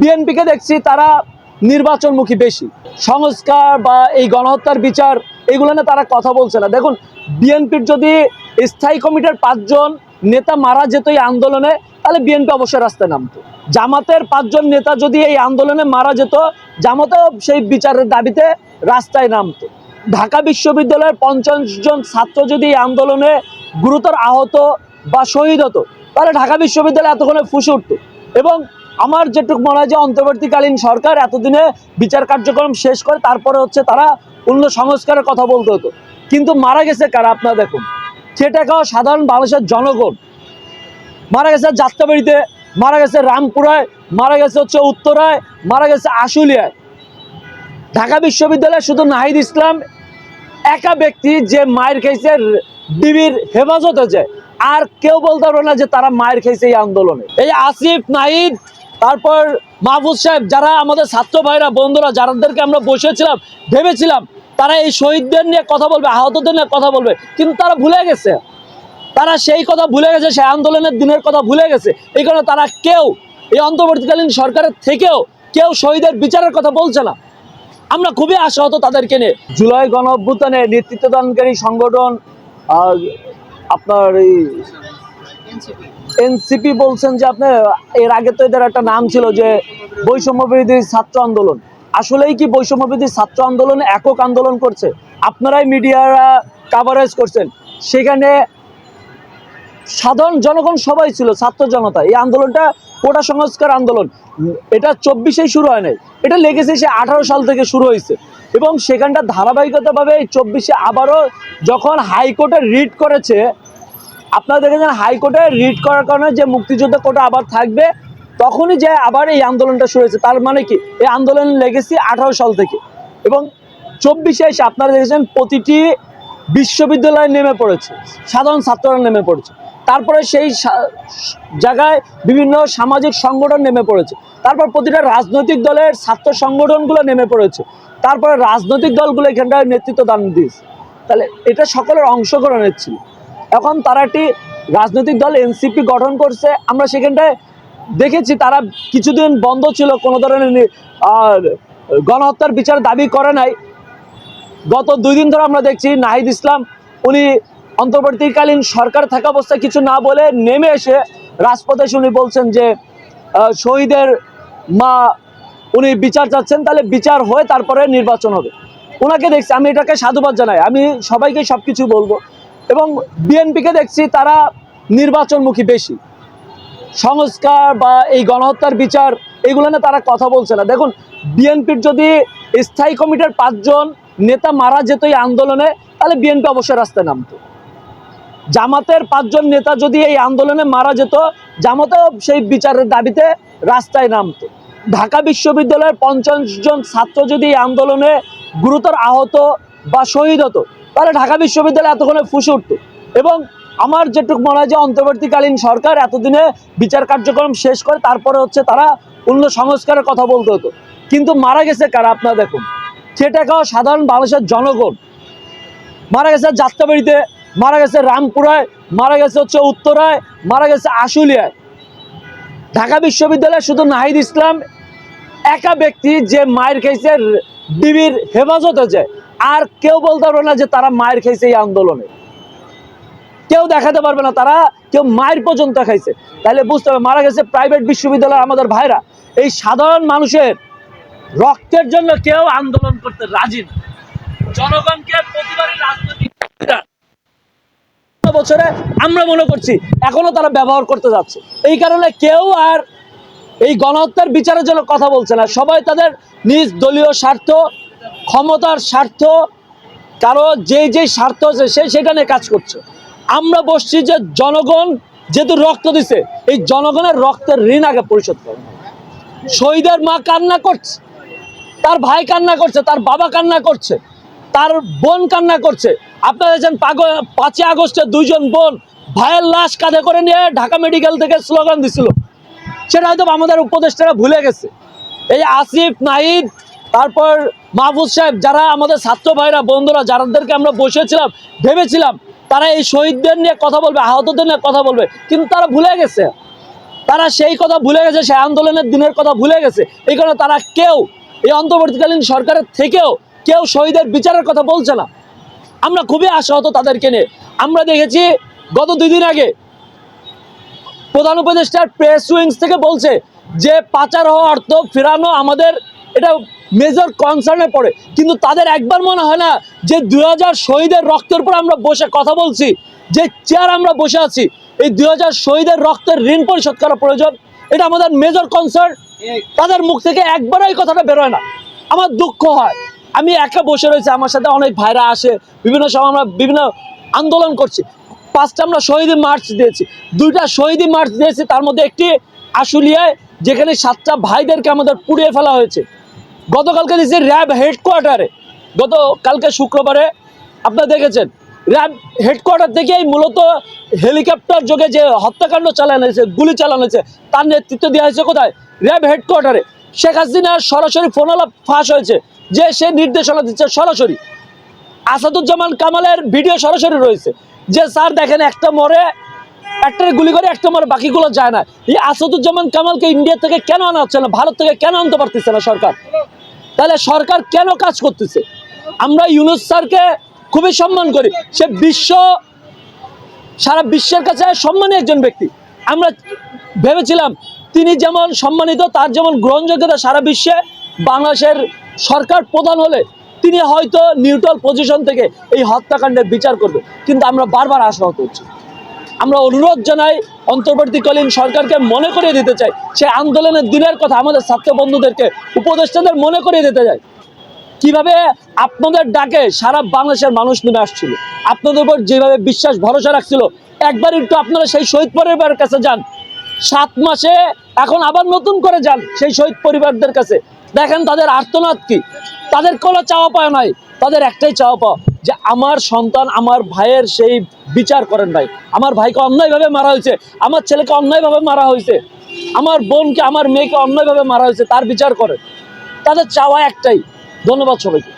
বিএনপিকে দেখছি তারা নির্বাচনমুখী বেশি, সংস্কার বা এই গণহত্যার বিচার এগুলো নিয়ে তারা কথা বলছে না। দেখুন, বিএনপির যদি স্থায়ী কমিটির 5 জন নেতা মারা যেত এই আন্দোলনে, তাহলে বিএনপি অবশ্যই রাস্তায় নামতো। জামাতের 5 জন নেতা যদি এই আন্দোলনে মারা যেত, জামাতেও সেই বিচারের দাবিতে রাস্তায় নামতো। ঢাকা বিশ্ববিদ্যালয়ের 50 জন ছাত্র যদি এই আন্দোলনে গুরুতর আহত বা শহীদ হতো, তাহলে ঢাকা বিশ্ববিদ্যালয় এতক্ষণে ফুসে উঠতো। এবং আমার যেটুকু মনে হয় যে অন্তর্বর্তীকালীন সরকার এতদিনে বিচার কার্যক্রম শেষ করে তারপরে তারা অন্য সংস্কারের কথা বলতে হতো। কিন্তু মারা গেছে কারা? আপনারা দেখুন, খেটে খাওয়া সাধারণ বাংলাদেশের জনগণ মারা গেছে। যাত্রাবাড়িতে মারা গেছে, রামপুরায় মারা গেছে, উত্তরায় মারা গেছে, আশুলিয়ায়। ঢাকা বিশ্ববিদ্যালয়ে শুধু নাহিদ ইসলাম একা ব্যক্তি যে মায়ের খেয়েছে ডিবির হেফাজতে যায়, আর কেউ বলতে পারবে না যে তারা মায়ের খেয়েছে এই আন্দোলনে। এই আসিফ, নাহিদ, তারপর মাহফুজ সাহেব, যারা আমাদের ছাত্র ভাইরা, বন্ধুরা, যাদেরকে আমরা বসেছিলাম, ভেবেছিলাম তারা এই শহীদদের নিয়ে কথা বলবে, আহতদের নিয়ে কথা বলবে, কিন্তু তারা ভুলে গেছে। তারা সেই কথা ভুলে গেছে, সেই আন্দোলনের দিনের কথা ভুলে গেছে। এই কারণে তারা কেউ এই অন্তর্বর্তীকালীন সরকারের থেকেও কেউ শহীদের বিচারের কথা বলছে না। আমরা খুবই আশাহত তাদেরকে নিয়ে। জুলাই গণ অভ্যুত্থানে নেতৃত্বদানকারী সংগঠন আপনার এই এনসিপি বলছেন যে আপনি, এর আগে তো এদের একটা নাম ছিল যে বৈষম্য বিরোধী ছাত্র আন্দোলন। আসলেই কি বৈষম্য বিরোধী ছাত্র আন্দোলন একক আন্দোলন করছে? আপনারাই মিডিয়ারা কাভারেজ করছেন, সেখানে সাধারণ জনগণ সবাই ছিল, ছাত্র জনতা। এই আন্দোলনটা কোটা সংস্কার আন্দোলন, এটা 24-এই শুরু হয় নাই, এটা লেগেছে সে 18 সাল থেকে শুরু হয়েছে। এবং সেখানটা ধারাবাহিকতাভাবে 24-এ আবারও যখন হাইকোর্টে রিট করেছে, আপনারা দেখেছেন হাইকোর্টে রিট করার কারণে যে মুক্তিযুদ্ধ কোটা আবার থাকবে, তখনই যে আবার এই আন্দোলনটা শুরু হয়েছে। তার মানে কি এই আন্দোলন লেগেছে 18 সাল থেকে। এবং 24-এ এসে আপনারা দেখেছেন প্রতিটি বিশ্ববিদ্যালয়ে নেমে পড়েছে, সাধারণ ছাত্ররা নেমে পড়েছে। তারপরে সেই জায়গায় বিভিন্ন সামাজিক সংগঠন নেমে পড়েছে। তারপর প্রতিটা রাজনৈতিক দলের ছাত্র সংগঠনগুলো নেমে পড়েছে। তারপরে রাজনৈতিক দলগুলো এখানটায় নেতৃত্ব দান দিয়েছে। তাহলে এটা সকলের অংশগ্রহণের ছিল। এখন তারা একটি রাজনৈতিক দল এনসিপি গঠন করছে। আমরা সেখানটায় দেখেছি তারা কিছুদিন বন্ধ ছিল, কোনো ধরনের গণহত্যার বিচার দাবি করে নাই। গত 2 দিন ধরে আমরা দেখছি নাহিদ ইসলাম উনি অন্তর্বর্তীকালীন সরকার থাকা অবস্থায় কিছু না বলে নেমে এসে রাজপথে উনি বলছেন যে শহীদের মা উনি বিচার চাচ্ছেন, তাহলে বিচার হয়ে তারপরে নির্বাচন হবে। ওনাকে দেখছি, আমি এটাকে সাধুবাদ জানাই, আমি সবাইকে সব কিছু বলবো। এবং বিএনপিকে দেখছি তারা নির্বাচনমুখী বেশি, সংস্কার বা এই গণহত্যার বিচার এগুলো নিয়ে তারা কথা বলছে না। দেখুন, বিএনপির যদি স্থায়ী কমিটির 5 জন নেতা মারা যেত এই আন্দোলনে, তাহলে বিএনপি অবশ্যই রাস্তায় নামতো। জামাতের 5 জন নেতা যদি এই আন্দোলনে মারা যেত, জামাতেও সেই বিচারের দাবিতে রাস্তায় নামতো। ঢাকা বিশ্ববিদ্যালয়ের 50 জন ছাত্র যদি এই আন্দোলনে গুরুতর আহত বা শহীদ হতো, তাহলে ঢাকা বিশ্ববিদ্যালয় এতক্ষণে ফুসে উঠতো। এবং আমার যেটুকু মনে হয় যে অন্তর্বর্তীকালীন সরকার এতদিনে বিচার কার্যক্রম শেষ করে তারপরে তারা অন্য সংস্কারের কথা বলতে হতো। কিন্তু মারা গেছে কারা? আপনারা দেখুন, খেটে খাওয়া সাধারণ বাংলাদেশের জনগণ মারা গেছে। যাত্রাবাড়িতে মারা গেছে, রামপুরায় মারা গেছে, উত্তরায় মারা গেছে, আশুলিয়ায়। ঢাকা বিশ্ববিদ্যালয়ে শুধু নাহিদ ইসলাম একা ব্যক্তি যে মায়ের খেয়েছে ডিবির হেফাজতে যায়, আর কেউ বলতে পারবে না যে তারা মায়ের খেয়েছে এই আন্দোলনে। কেউ দেখাতে পারবে না তারা কেউ মায়ের পর্যন্ত খাইছে। তাহলে বুঝতে হবে মারা গেছে প্রাইভেট বিশ্ববিদ্যালয় আমাদের ভাইরা। এই সাধারণ মানুষের রক্তের জন্য কেউ আন্দোলন করতে রাজি না। জনগণকে প্রতিবারই রাজনৈতিক বছরে আমরা মনে করছি এখনো তারা ব্যবহার করতে যাচ্ছে। এই কারণে কেউ আর এই গণহত্যার বিচারের জন্য কথা বলছে না। সবাই তাদের নিজ দলীয় স্বার্থ, ক্ষমতার স্বার্থ, কারো যে স্বার্থ আছে সেটা নিয়ে কাজ করছে। আমরা বসছি যে জনগণ যেহেতু রক্ত দিছে, এই জনগণের রক্তের ঋণ আগে পরিশোধ করে। শহীদের মা কান্না করছে, তার ভাই কান্না করছে, তার বাবা কান্না করছে, তার বোন কান্না করছে। আপনারা দেখছেন 5ই আগস্টে 2 জন বোন ভাইয়ের লাশ কাঁধে করে নিয়ে ঢাকা মেডিকেল থেকে স্লোগান দিছিল। সেটা হয়তো আমাদের উপদেষ্টারা ভুলে গেছে। এই আসিফ, নাহিদ, তারপর মাহফুজ সাহেব, যারা আমাদের ছাত্র ভাইরা, বন্ধুরা, যাদেরকে আমরা বসেছিলাম, ভেবেছিলাম তারা এই শহীদদের নিয়ে কথা বলবে, আহতদের নিয়ে কথা বলবে, কিন্তু তারা ভুলে গেছে। তারা সেই কথা ভুলে গেছে, সেই আন্দোলনের দিনের কথা ভুলে গেছে। এই কারণে তারা কেউ এই অন্তর্বর্তীকালীন সরকারের থেকেও কেউ শহীদের বিচারের কথা বলছে না। আমরা খুবই আশাহত তাদেরকে নিয়ে। আমরা দেখেছি গত 2 দিন আগে প্রধান উপদেষ্টার প্রেস উইংস থেকে বলছে যে পাচার হওয়া অর্থ ফেরানো আমাদের এটা মেজর কনসার্নে পড়ে, কিন্তু তাদের একবার মনে হয় না যে 2000 শহীদের রক্তের উপর আমরা বসে কথা বলছি, যে চেয়ার আমরা বসে আছি, এই 2000 শহীদের রক্তের ঋণ পরিশোধ করা প্রয়োজন, এটা আমাদের মেজর কনসার্ন। তাদের মুখ থেকে একবারও এই কথাটা বেরোয় না। আমার দুঃখ হয়, আমি একা বসে রয়েছি, আমার সাথে অনেক ভাইরা আসে, বিভিন্ন সময় আমরা বিভিন্ন আন্দোলন করছি। 5টা আমরা শহীদ মার্চ দিয়েছি, 2টা শহীদ মার্চ দিয়েছি, তার মধ্যে একটি আশুলিয়ায়, যেখানে 7টা ভাইদেরকে আমাদের পুড়িয়ে ফেলা হয়েছে। গতকালকে দিয়েছি র্যাব হেডকোয়ার্টারে, গতকালকে শুক্রবারে আপনারা দেখেছেন র্যাব হেডকোয়ার্টার থেকেই মূলত হেলিকপ্টার যোগে যে হত্যাকাণ্ড চালানো হয়েছে, গুলি চালানো হয়েছে, তার নেতৃত্ব দেওয়া হয়েছে কোথায়? র্যাব হেডকোয়ার্টারে। শেখ হাসিনার সরাসরি ফোন আলাপ ফাঁস হয়েছে, যে সে নির্দেশনা দিচ্ছে সরাসরি। আসাদুজ্জামান কামালের ভিডিও সরাসরি রয়েছে, যে স্যার দেখেন একটা মরে, একটা গুলি করে একটা মরে, বাকিগুলো যায় না। এই আসাদুজ্জামান কামালকে ইন্ডিয়া থেকে কেন আনা হচ্ছে না, ভারত থেকে কেন আনতে পারতেছে না সরকার? তাহলে সরকার কেন কাজ করতেছে? আমরা ইউনূস স্যারকে খুবই সম্মান করি, সে সারা বিশ্বের কাছে সম্মানী একজন ব্যক্তি। আমরা ভেবেছিলাম তিনি যেমন সম্মানিত, তার যেমন গ্রহণযোগ্যতা সারা বিশ্বে, বাংলাদেশের সরকার প্রধান হলে তিনি হয়তো নিউট্রাল পজিশন থেকে এই হত্যাকাণ্ডের বিচার করবে, কিন্তু আমরা বারবার আশাহত হচ্ছি। আমরা অনুরোধ জানাই অন্তর্বর্তীকালীন সরকারকে মনে করিয়ে দিতে চাই সে আন্দোলনের দিনের কথা, আমাদের ছাত্র বন্ধুদেরকে, উপদেষ্টাদের মনে করিয়ে দিতে চাই কিভাবে আপনাদের ডাকে সারা বাংলাদেশের মানুষ নেমে আসছিল, আপনাদের উপর যেভাবে বিশ্বাস ভরসা রাখছিল। একবার একটু আপনারা সেই শহীদ পরিবারের কাছে যান, 7 মাসে এখন আবার নতুন করে যান সেই শহীদ পরিবারদের কাছে, দেখেন তাদের আর্তনাদ কি। তাদের কোনো চাওয়া পাওয়া নাই, তাদের একটাই চাওয়া পাওয়া যে আমার সন্তান, আমার ভাইয়ের সেই বিচার করেন ভাই। আমার ভাইকে অন্যায়ভাবে মারা হয়েছে, আমার ছেলেকে অন্যায়ভাবে মারা হয়েছে, আমার বোনকে, আমার মেয়েকে অন্যায়ভাবে মারা হয়েছে, তার বিচার করেন। তাদের চাওয়া একটাই। ধন্যবাদ সবাইকে।